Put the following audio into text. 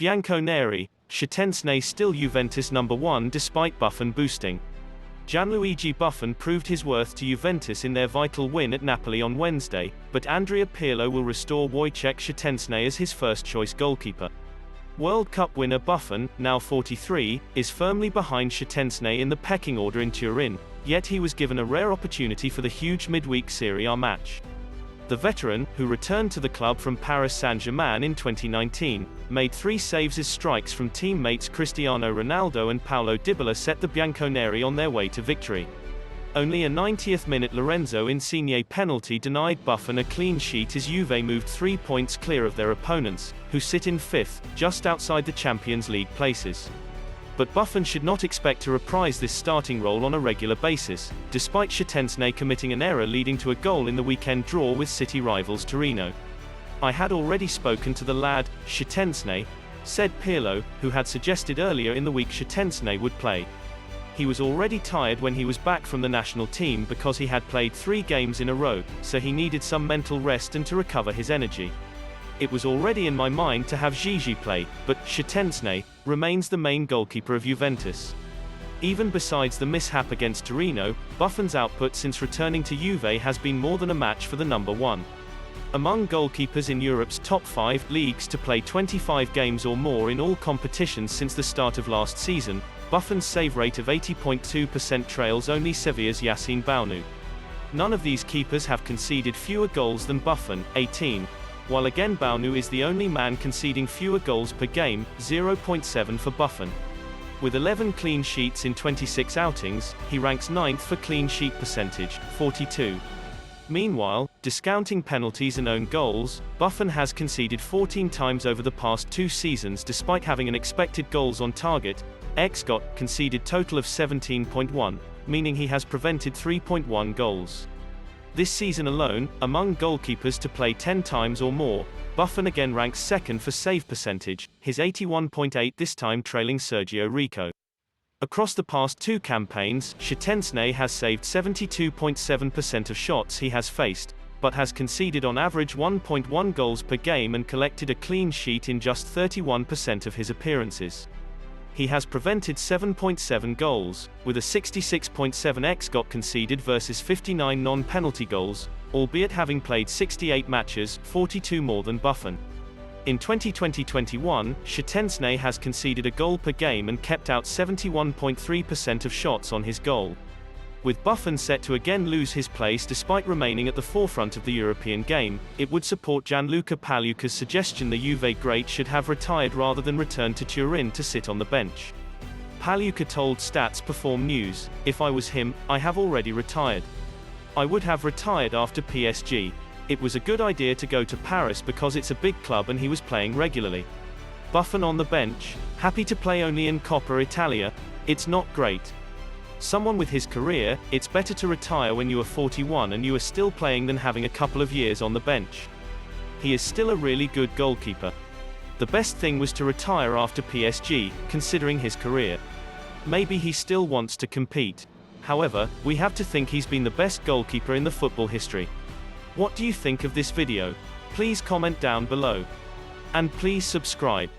Bianconeri, Szczesny still Juventus #1 despite Buffon boosting. Gianluigi Buffon proved his worth to Juventus in their vital win at Napoli on Wednesday, but Andrea Pirlo will restore Wojciech Szczesny as his first-choice goalkeeper. World Cup winner Buffon, now 43, is firmly behind Szczesny in the pecking order in Turin, yet he was given a rare opportunity for the huge midweek Serie A match. The veteran, who returned to the club from Paris Saint-Germain in 2019, made 3 saves as strikes from teammates Cristiano Ronaldo and Paulo. Dybala set the Bianconeri on their way to victory. Only a 90th minute Lorenzo Insigne penalty denied Buffon a clean sheet as Juve moved 3 points clear of their opponents, who sit in 5th, just outside the Champions League places. But Buffon should not expect to reprise this starting role on a regular basis, despite Szczesny committing an error leading to a goal in the weekend draw with city rivals Torino. "I had already spoken to the lad, Szczesny," said Pirlo, who had suggested earlier in the week Szczesny would play. He was already tired when he was back from the national team because he had played 3 games in a row, so he needed some mental rest and to recover his energy. "It was already in my mind to have Gigi play, but Szczesny remains the main goalkeeper of Juventus." Even besides the mishap against Torino, Buffon's output since returning to Juve has been more than a match for the #1. Among goalkeepers in Europe's top 5 leagues to play 25 games or more in all competitions since the start of last season, Buffon's save rate of 80.2% trails only Sevilla's Yassine Bounou. None of these keepers have conceded fewer goals than Buffon, 18. While again Bounou is the only man conceding fewer goals per game, 0.7 for Buffon. With 11 clean sheets in 26 outings, he ranks 9th for clean sheet percentage, 42. Meanwhile, discounting penalties and own goals, Buffon has conceded 14 times over the past 2 seasons despite having an expected goals on target, XGOT, conceded total of 17.1, meaning he has prevented 3.1 goals. This season alone, among goalkeepers to play 10 times or more, Buffon again ranks 2nd for save percentage, his 81.8 this time trailing Sergio Rico. Across the past 2 campaigns, Szczesny has saved 72.7% of shots he has faced, but has conceded on average 1.1 goals per game and collected a clean sheet in just 31% of his appearances. He has prevented 7.7 goals, with a 66.7 XGOT conceded versus 59 non-penalty goals, albeit having played 68 matches, 42 more than Buffon. In 2020-21, Szczesny has conceded a goal per game and kept out 71.3% of shots on his goal. With Buffon set to again lose his place despite remaining at the forefront of the European game, it would support Gianluca Pagliuca's suggestion the Juve great should have retired rather than return to Turin to sit on the bench. Pagliuca told Stats Perform News, "If I was him, I have already retired. I would have retired after PSG. It was a good idea to go to Paris because it's a big club and he was playing regularly. Buffon on the bench, happy to play only in Coppa Italia, it's not great. Someone with his career, it's better to retire when you are 41 and you are still playing than having a couple of years on the bench. He is still a really good goalkeeper. The best thing was to retire after PSG, considering his career. Maybe he still wants to compete. However, we have to think he's been the best goalkeeper in the football history." What do you think of this video? Please comment down below. And please subscribe.